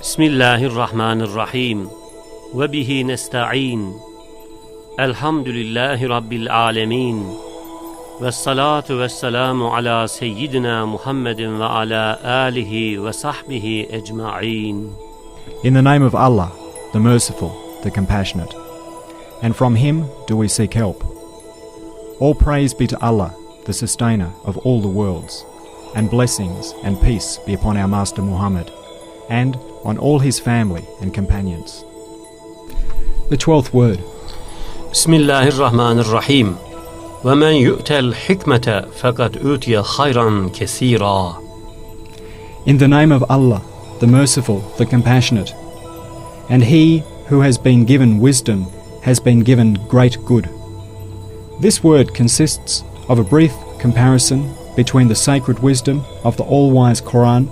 Bismillahirrahmanirrahim. Ve bihi nesta'in. Elhamdülillahi Rabbil alemin. Vessalatu vesselamu ala seyyidina Muhammedin ve ala alihi ve sahbihi ecma'in. In the name of Allah, the Merciful, the Compassionate, and from Him do we seek help. All praise be to Allah, the Sustainer of all the worlds, and blessings and peace be upon our Master Muhammad, and on all his family and companions. The 12th word. Bismillahirrahmanirrahim. وَمَنْ يُؤْتَ الْحِكْمَةَ فَقَدْ أُوتِيَ خَيْرًا كَثِيرًا. In the name of Allah, the Merciful, the Compassionate, and he who has been given wisdom has been given great good. This word consists of a brief comparison between the sacred wisdom of the all-wise Qur'an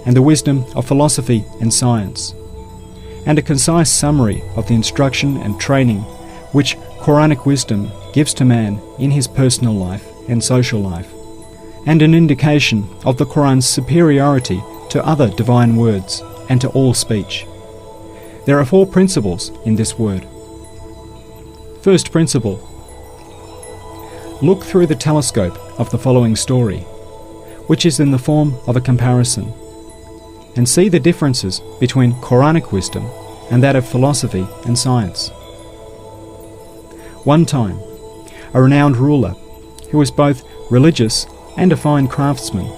and the wisdom of philosophy and science, and a concise summary of the instruction and training which Quranic wisdom gives to man in his personal life and social life, and an indication of the Qur'an's superiority to other divine words and to all speech. There are 4 principles in this word. First principle. Look through the telescope of the following story, which is in the form of a comparison, and see the differences between Quranic wisdom and that of philosophy and science. One time, a renowned ruler, who was both religious and a fine craftsman,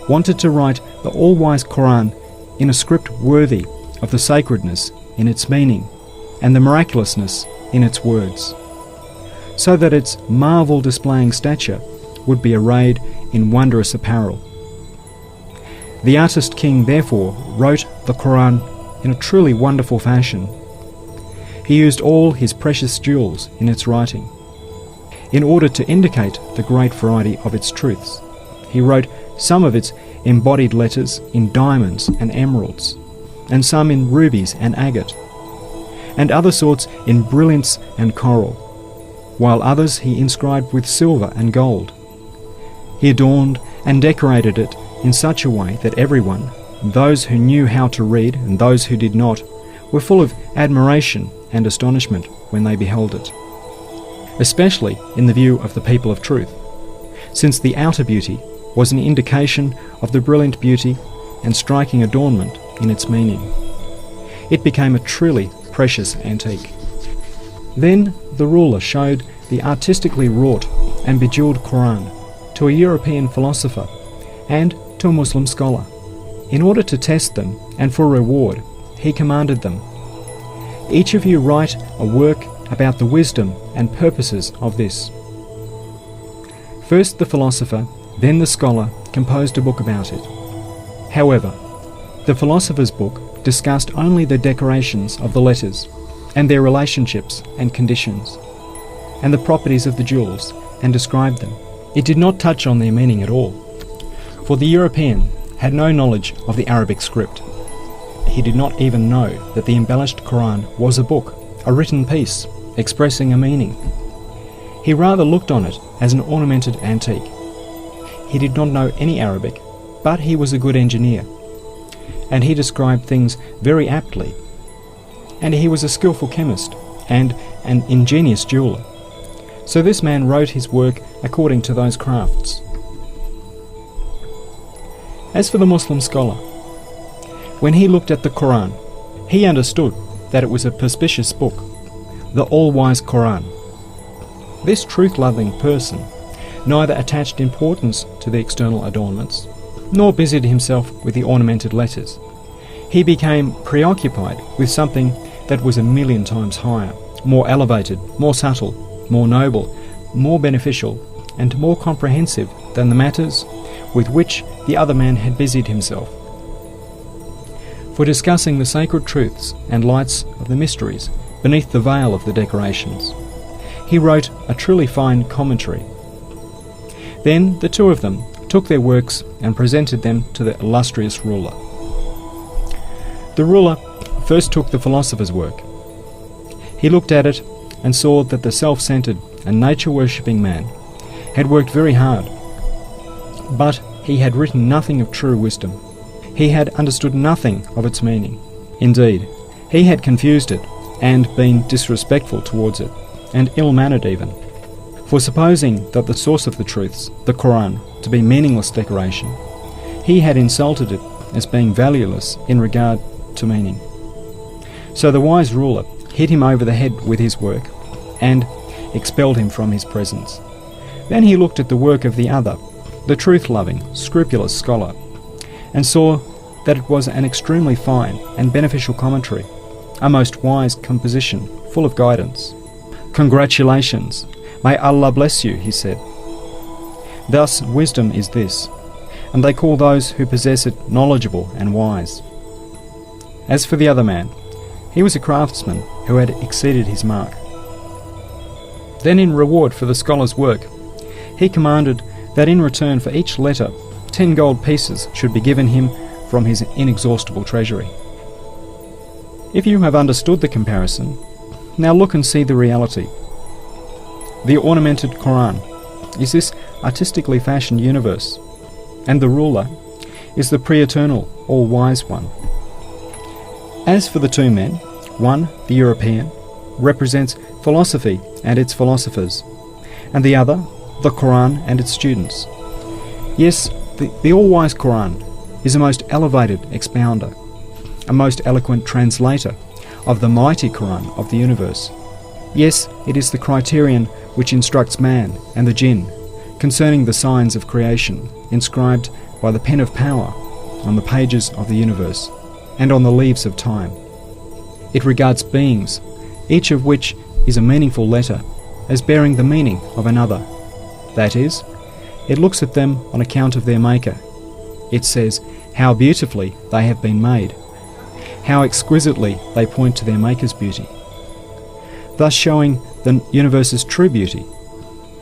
wanted to write the all-wise Qur'an in a script worthy of the sacredness in its meaning and the miraculousness in its words, so that its marvel-displaying stature would be arrayed in wondrous apparel. The artist king therefore wrote the Qur'an in a truly wonderful fashion. He used all his precious jewels in its writing. In order to indicate the great variety of its truths, he wrote some of its embodied letters in diamonds and emeralds, and some in rubies and agate, and other sorts in brilliants and coral, while others he inscribed with silver and gold. He adorned and decorated it in such a way that everyone, those who knew how to read and those who did not, were full of admiration and astonishment when they beheld it, especially in the view of the people of truth, since the outer beauty was an indication of the brilliant beauty and striking adornment in its meaning. It became a truly precious antique. Then the ruler showed the artistically wrought and bejeweled Qur'an to a European philosopher and to a Muslim scholar. In order to test them and for reward, he commanded them, "Each of you write a work about the wisdom and purposes of this." First the philosopher, then the scholar composed a book about it. However, the philosopher's book discussed only the decorations of the letters and their relationships and conditions, and the properties of the jewels, and described them. It did not touch on their meaning at all, for the European had no knowledge of the Arabic script. He did not even know that the embellished Qur'an was a book, a written piece, expressing a meaning. He rather looked on it as an ornamented antique. He did not know any Arabic, but he was a good engineer, and he described things very aptly, and he was a skillful chemist and an ingenious jeweller. So this man wrote his work according to those crafts. As for the Muslim scholar, when he looked at the Qur'an, he understood that it was a perspicacious book, the all-wise Qur'an. This truth-loving person neither attached importance to the external adornments, nor busied himself with the ornamented letters. He became preoccupied with something that was 1,000,000 times higher, more elevated, more subtle, more noble, more beneficial, and more comprehensive than the matters with which the other man had busied himself. For discussing the sacred truths and lights of the mysteries beneath the veil of the decorations, he wrote a truly fine commentary. Then the 2 of them took their works and presented them to the illustrious ruler. The ruler first took the philosopher's work. He looked at it and saw that the self-centered and nature-worshipping man had worked very hard, but he had written nothing of true wisdom. he had understood nothing of its meaning. Indeed, he had confused it and been disrespectful towards it, and ill-mannered even. For supposing that the source of the truths, the Qur'an, to be meaningless decoration, he had insulted it as being valueless in regard to meaning. So the wise ruler hit him over the head with his work and expelled him from his presence. Then he looked at the work of the other, the truth-loving, scrupulous scholar, and saw that it was an extremely fine and beneficial commentary, a most wise composition, full of guidance. "Congratulations! May Allah bless you," he said. Thus wisdom is this, and they call those who possess it knowledgeable and wise. As for the other man, he was a craftsman who had exceeded his mark. Then in reward for the scholar's work, he commanded that in return for each letter 10 gold pieces should be given him from his inexhaustible treasury. If you have understood the comparison, now look and see the reality. The ornamented Qur'an is this artistically fashioned universe, and the ruler is the pre-eternal, all-wise one. As for the two men, one, the European, represents philosophy and its philosophers, and the other, the Qur'an and its students. Yes, the all-wise Qur'an is a most elevated expounder, a most eloquent translator of the mighty Qur'an of the universe. Yes, it is the criterion which instructs man and the jinn concerning the signs of creation inscribed by the pen of power on the pages of the universe and on the leaves of time. It regards beings, each of which is a meaningful letter, as bearing the meaning of another. That is, it looks at them on account of their maker. It says how beautifully they have been made, how exquisitely they point to their maker's beauty, thus showing the universe's true beauty.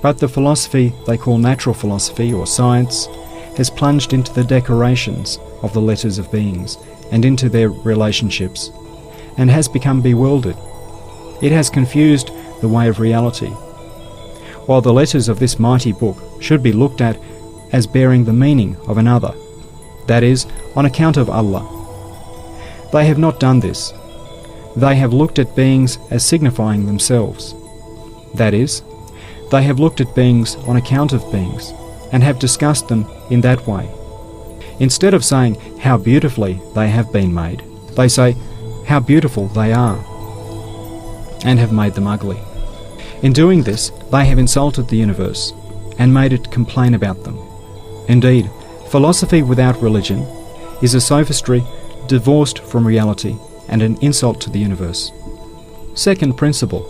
But the philosophy they call natural philosophy or science has plunged into the decorations of the letters of beings and into their relationships, and has become bewildered. It has confused the way of reality, while the letters of this mighty book should be looked at as bearing the meaning of another, that is, on account of Allah. They have not done this. They have looked at beings as signifying themselves. That is, they have looked at beings on account of beings, and have discussed them in that way. Instead of saying how beautifully they have been made, they say how beautiful they are, and have made them ugly. In doing this, they have insulted the universe, and made it complain about them. Indeed, philosophy without religion is a sophistry divorced from reality, and an insult to the universe. Second principle: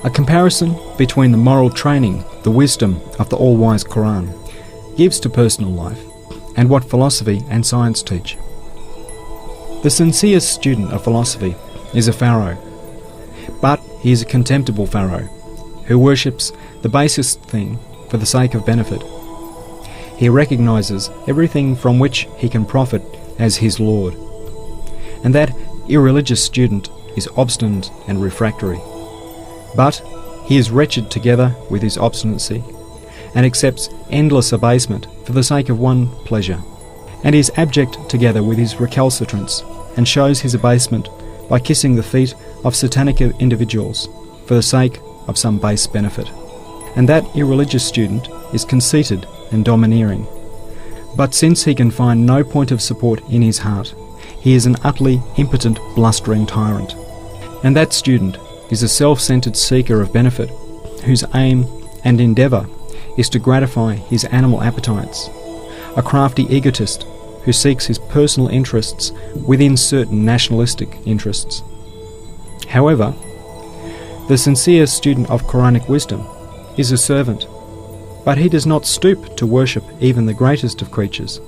a comparison between the moral training, the wisdom of the all-wise Qur'an gives to personal life, and what philosophy and science teach. The sincere student of philosophy is a pharaoh, but he is a contemptible pharaoh who worships the basest thing for the sake of benefit. He recognizes everything from which he can profit as his lord, and that irreligious student is obstinate and refractory. But he is wretched together with his obstinacy, and accepts endless abasement for the sake of one pleasure, and is abject together with his recalcitrance, and shows his abasement by kissing the feet of satanic individuals for the sake of some base benefit. And that irreligious student is conceited and domineering. But since he can find no point of support in his heart, he is an utterly impotent, blustering tyrant. And that student is a self-centered seeker of benefit, whose aim and endeavour is to gratify his animal appetites, a crafty egotist who seeks his personal interests within certain nationalistic interests. However, the sincere student of Quranic wisdom is a servant, but he does not stoop to worship even the greatest of creatures.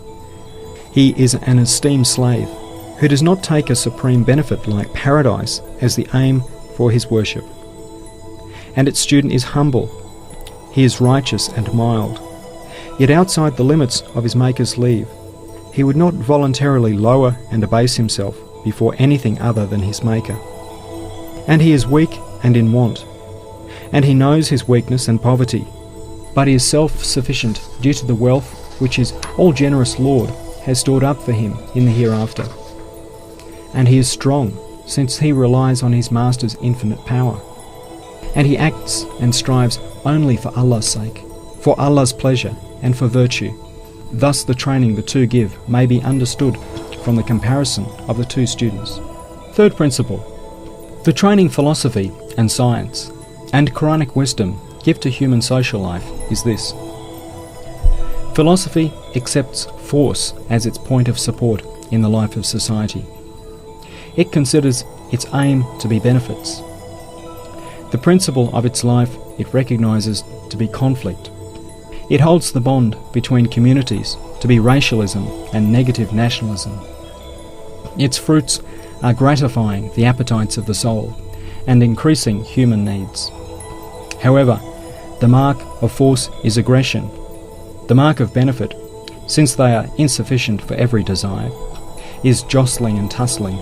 He is an esteemed slave who does not take a supreme benefit like paradise as the aim for his worship. And its student is humble. He is righteous and mild, yet outside the limits of his Maker's leave, he would not voluntarily lower and abase himself before anything other than his Maker. And he is weak and in want, and he knows his weakness and poverty, but he is self-sufficient due to the wealth which his all-generous Lord has stored up for him in the hereafter. And he is strong, since he relies on his Master's infinite power. And he acts and strives only for Allah's sake, for Allah's pleasure and for virtue. Thus the training the two give may be understood from the comparison of the two students. Third principle. The training philosophy and science and Quranic wisdom give to human social life is this. Philosophy accepts force as its point of support in the life of society. It considers its aim to be benefits. The principle of its life it recognises to be conflict. It holds the bond between communities to be racialism and negative nationalism. Its fruits are gratifying the appetites of the soul and increasing human needs. However, the mark of force is aggression. The mark of benefit, since they are insufficient for every desire, is jostling and tussling,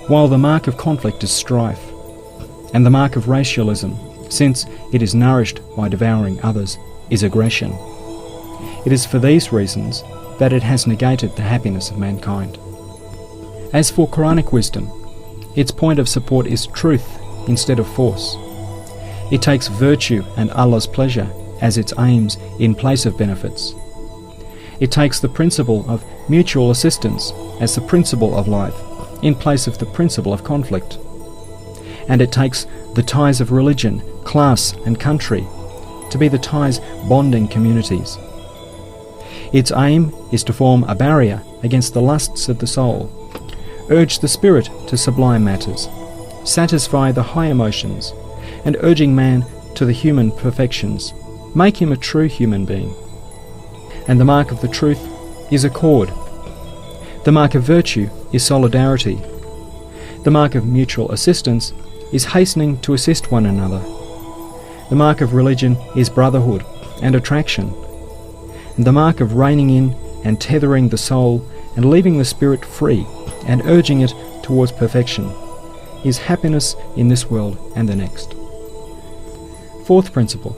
while the mark of conflict is strife, and the mark of racialism, since it is nourished by devouring others, is aggression. It is for these reasons that it has negated the happiness of mankind. As for Quranic wisdom, its point of support is truth instead of force. It takes virtue and Allah's pleasure as its aims in place of benefits. It takes the principle of mutual assistance as the principle of life in place of the principle of conflict. And it takes the ties of religion, class and country to be the ties bonding communities. Its aim is to form a barrier against the lusts of the soul, urge the spirit to sublime matters, satisfy the high emotions, and urging man to the human perfections, make him a true human being. And the mark of the truth is accord. The mark of virtue is solidarity. The mark of mutual assistance is hastening to assist one another. The mark of religion is brotherhood and attraction. And the mark of reining in and tethering the soul and leaving the spirit free and urging it towards perfection is happiness in this world and the next. Fourth principle.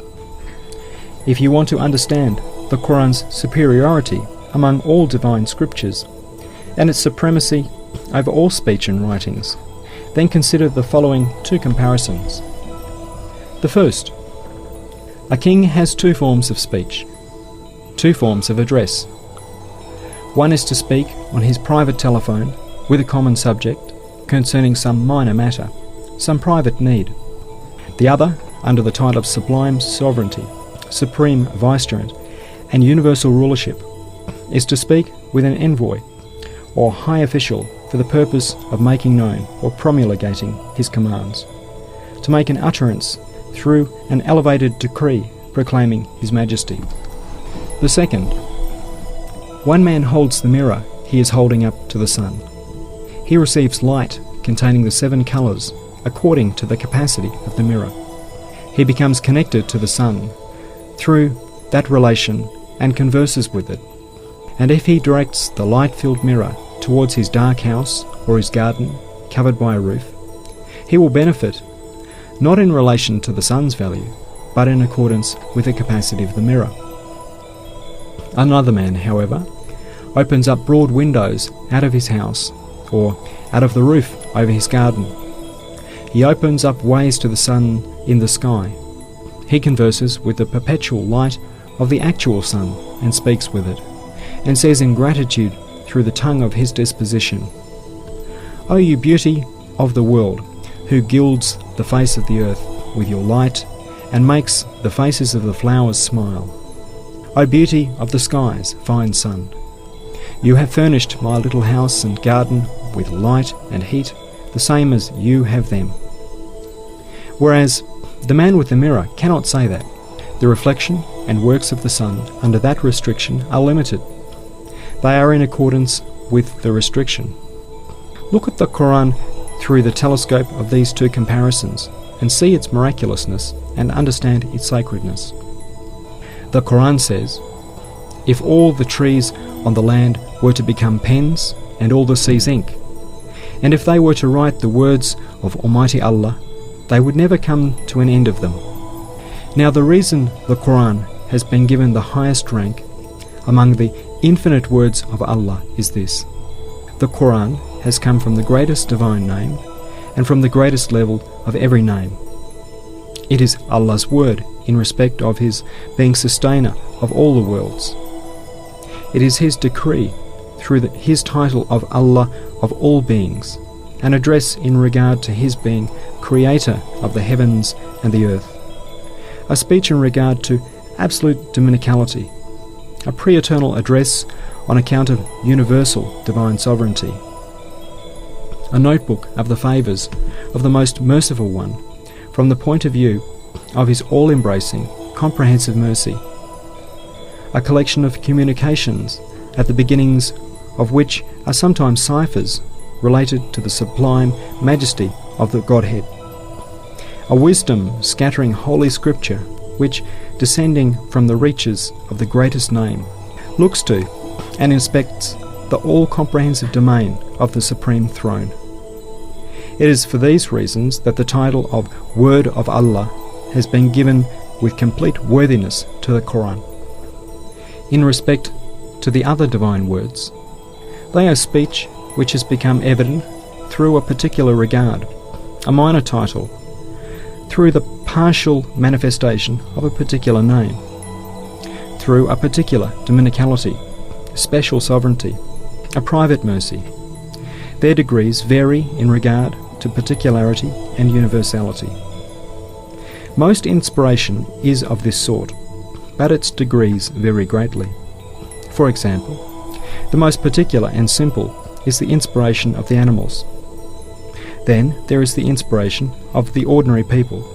If you want to understand the Qur'an's superiority among all divine scriptures and its supremacy over all speech and writings, then consider the following two comparisons. The first. A king has two forms of speech, two forms of address. One is to speak on his private telephone with a common subject concerning some minor matter, some private need. The other, under the title of sublime sovereignty, supreme vicegerent, and universal rulership, is to speak with an envoy or high official for the purpose of making known or promulgating his commands, to make an utterance through an elevated decree proclaiming his majesty. The second. One man holds the mirror he is holding up to the sun. He receives light containing the 7 colours according to the capacity of the mirror. He becomes connected to the sun through that relation and converses with it. And if he directs the light-filled mirror towards his dark house or his garden covered by a roof, he will benefit not in relation to the sun's value, but in accordance with the capacity of the mirror. Another man, however, opens up broad windows out of his house or out of the roof over his garden. He opens up ways to the sun in the sky. He converses with the perpetual light of the actual sun and speaks with it, and says in gratitude through the tongue of his disposition, O you beauty of the world, who gilds the face of the earth with your light and makes the faces of the flowers smile. O beauty of the skies, fine sun, you have furnished my little house and garden with light and heat, the same as you have them. Whereas the man with the mirror cannot say that. The reflection and works of the sun under that restriction are limited. They are in accordance with the restriction. Look at the Qur'an through the telescope of these two comparisons and see its miraculousness and understand its sacredness. The Qur'an says, if all the trees on the land were to become pens and all the seas ink, and if they were to write the words of Almighty Allah, they would never come to an end of them. Now the reason the Qur'an has been given the highest rank among the infinite words of Allah is this: the Qur'an has come from the greatest divine name and from the greatest level of every name. It is Allah's word in respect of His being sustainer of all the worlds. It is His decree through His title of Allah of all beings, an address in regard to His being creator of the heavens and the earth, a speech in regard to absolute dominicality, a pre-eternal address on account of universal divine sovereignty, a notebook of the favours of the most merciful one from the point of view of His all-embracing, comprehensive mercy, a collection of communications at the beginnings of which are sometimes ciphers related to the sublime majesty of the Godhead, a wisdom scattering holy scripture which, descending from the reaches of the greatest name, looks to and inspects the all-comprehensive domain of the Supreme Throne. It is for these reasons that the title of Word of Allah has been given with complete worthiness to the Qur'an. In respect to the other divine words, they are speech which has become evident through a particular regard, a minor title, through the partial manifestation of a particular name, through a particular dominicality, special sovereignty, a private mercy. Their degrees vary in regard to particularity and universality. Most inspiration is of this sort, but its degrees vary greatly. For example, the most particular and simple is the inspiration of the animals. Then there is the inspiration of the ordinary people.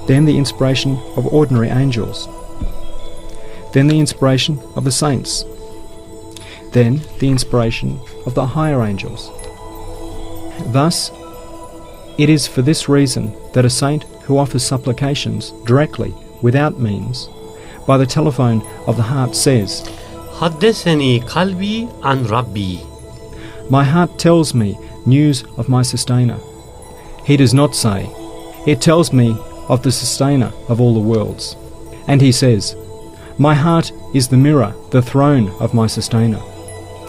Then the inspiration of ordinary angels. Then the inspiration of the saints. Then the inspiration of the higher angels. Thus, it is for this reason that a saint who offers supplications directly, without means, by the telephone of the heart says, حدثني قلبي عن ربي. My heart tells me news of my sustainer. He does not say, it tells me of the sustainer of all the worlds. And he says, my heart is the mirror, the throne of my sustainer.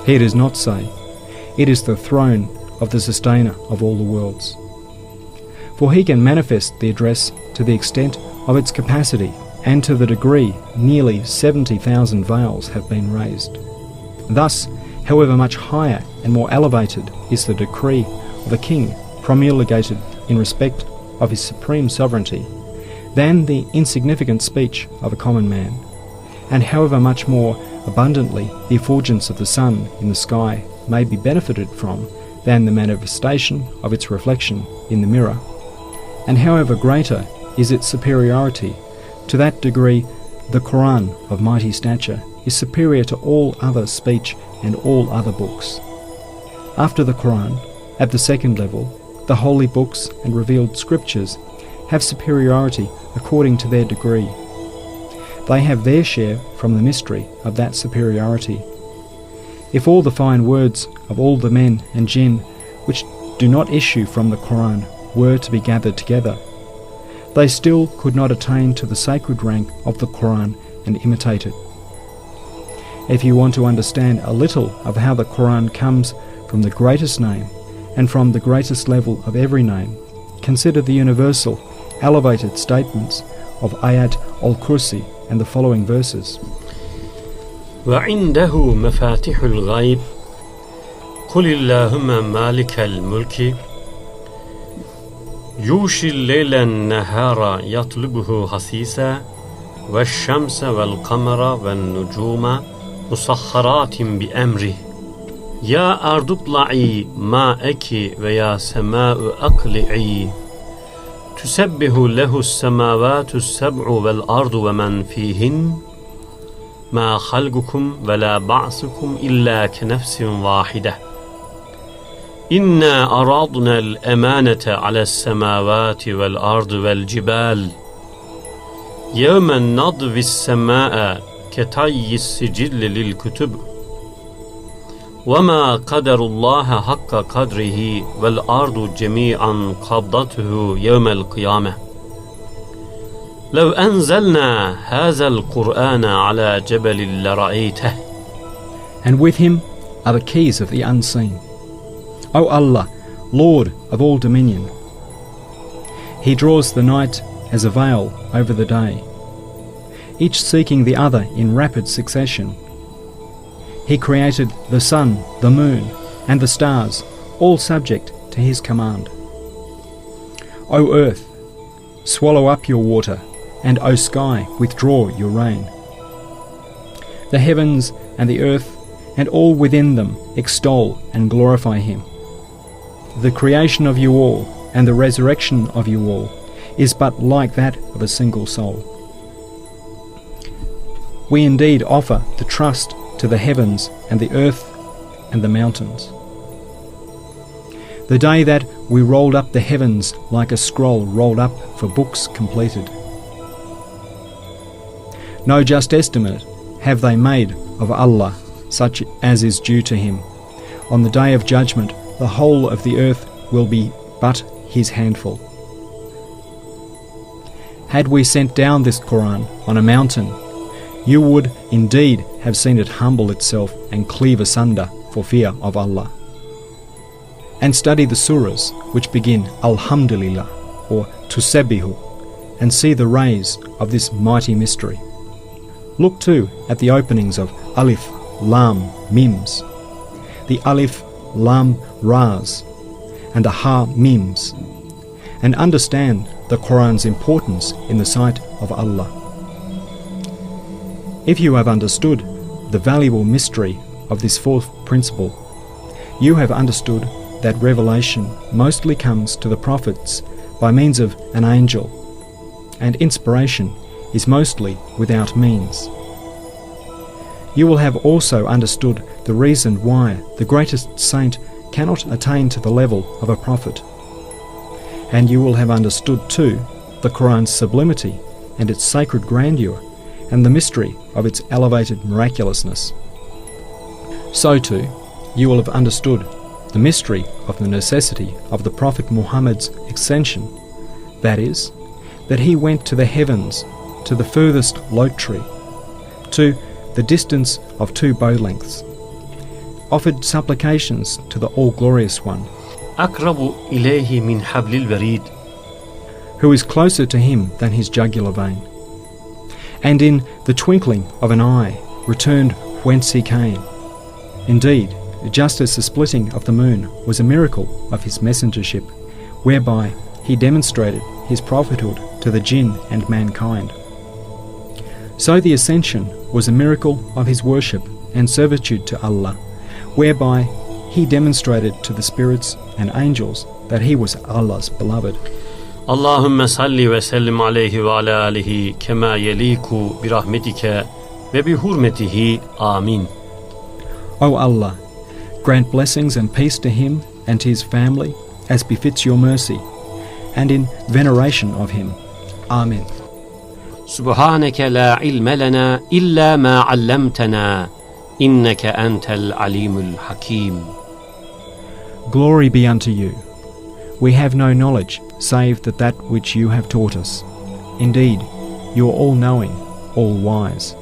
He does not say, it is the throne of the sustainer of all the worlds. For he can manifest the address to the extent of its capacity, and to the degree nearly 70,000 veils have been raised. Thus, however much higher and more elevated is the decree of a king promulgated in respect of his supreme sovereignty than the insignificant speech of a common man, and however much more abundantly the effulgence of the sun in the sky may be benefited from than the manifestation of its reflection in the mirror, and however greater is its superiority, to that degree the Qur'an of mighty stature is superior to all other speech and all other books. After the Qur'an, at the second level, the holy books and revealed scriptures have superiority according to their degree. They have their share from the mystery of that superiority. If all the fine words of all the men and jinn which do not issue from the Qur'an were to be gathered together, they still could not attain to the sacred rank of the Qur'an and imitate it. If you want to understand a little of how the Qur'an comes from the greatest name and from the greatest level of every name, consider the universal, elevated statements of Ayat al-Kursi and the following verses. وعنده مفاتيح الغيب قل اللهم مالك الملك يوشي الليل النهار يطلبه حثيثا والشمس والقمر والنجوم مسخرات بأمره يا أرض ابلعي ماءك ويا سماء أقلعي تسبح له السماوات السبع والأرض ومن فيهن ما خلقكم ولا بعثكم إلا كنفس واحدة إنا أرادنا الأمانة على السماوات والأرض والجبال يوم نضوي السماء كطي السجل للكتب وما قدر الله حق قدره والأرض جميعا قبضته يوم القيامة لو أنزلنا هذا القرآن على جبل لرأيته and with him are the keys of the unseen. O Allah, Lord of all dominion, He draws the night as a veil over the day, each seeking the other in rapid succession. He created the sun, the moon, and the stars, all subject to His command. O earth, swallow up your water, and O sky, withdraw your rain. The heavens and the earth and all within them extol and glorify Him. The creation of you all and the resurrection of you all is but like that of a single soul. We indeed offer the trust to the heavens and the earth and the mountains. The day that we rolled up the heavens like a scroll rolled up for books completed. No just estimate have they made of Allah, such as is due to Him. On the day of judgment, the whole of the earth will be but His handful. Had we sent down this Qur'an on a mountain, you would indeed have seen it humble itself and cleave asunder for fear of Allah. And study the surahs which begin Alhamdulillah or Tusabbihu, and see the rays of this mighty mystery. Look too at the openings of Alif, Lam, Mims, the Alif, Lam, Ras, and the Ha, Mims, and understand the Qur'an's importance in the sight of Allah. If you have understood the valuable mystery of this fourth principle, you have understood that revelation mostly comes to the prophets by means of an angel, and inspiration is mostly without means. You will have also understood the reason why the greatest saint cannot attain to the level of a prophet. And you will have understood too the Qur'an's sublimity and its sacred grandeur, and the mystery of its elevated miraculousness. So too, you will have understood the mystery of the necessity of the Prophet Muhammad's ascension, that is, that he went to the heavens, to the furthest lote tree, to the distance of 2 bow lengths, offered supplications to the All-Glorious One, أقرب إليه من حبل الوريد, who is closer to him than his jugular vein, and in the twinkling of an eye returned whence he came. Indeed, just as the splitting of the moon was a miracle of his messengership, whereby he demonstrated his prophethood to the jinn and mankind, so the ascension was a miracle of his worship and servitude to Allah, whereby he demonstrated to the spirits and angels that he was Allah's beloved. Allahümme salli ve sellim aleyhi ve ala alihi kema yeliku bi rahmetike ve bi hurmetihi. Amin. O Allah, grant blessings and peace to him and to his family as befits your mercy, and in veneration of him. Amen. Subhaneke la ilme lena illa ma allamtana inneke entel alimul hakim. Glory be unto you. We have no knowledge save that which you have taught us. Indeed, you are all-knowing, all-wise.